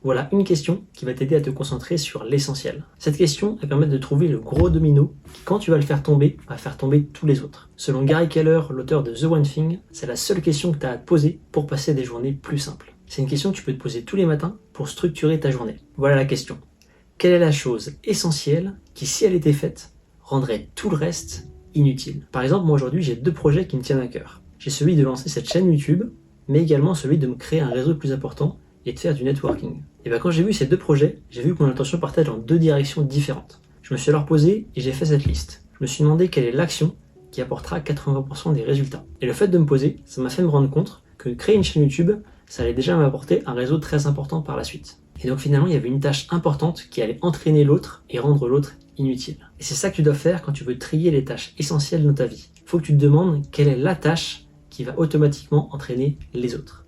Voilà une question qui va t'aider à te concentrer sur l'essentiel. Cette question va permettre de trouver le gros domino qui, quand tu vas le faire tomber, va faire tomber tous les autres. Selon Gary Keller, l'auteur de The One Thing, c'est la seule question que tu as à te poser pour passer des journées plus simples. C'est une question que tu peux te poser tous les matins pour structurer ta journée. Voilà la question. Quelle est la chose essentielle qui, si elle était faite, rendrait tout le reste inutile? Par exemple, moi aujourd'hui, j'ai 2 projets qui me tiennent à cœur. J'ai celui de lancer cette chaîne YouTube, mais également celui de me créer un réseau plus important et de faire du networking. Et bien quand j'ai vu ces 2 projets, j'ai vu que mon attention partait dans 2 directions différentes. Je me suis alors posé et j'ai fait cette liste. Je me suis demandé quelle est l'action qui apportera 80% des résultats. Et le fait de me poser, ça m'a fait me rendre compte que créer une chaîne YouTube, ça allait déjà m'apporter un réseau très important par la suite. Et donc finalement, il y avait une tâche importante qui allait entraîner l'autre et rendre l'autre inutile. Et c'est ça que tu dois faire quand tu veux trier les tâches essentielles dans ta vie. Il faut que tu te demandes quelle est la tâche qui va automatiquement entraîner les autres.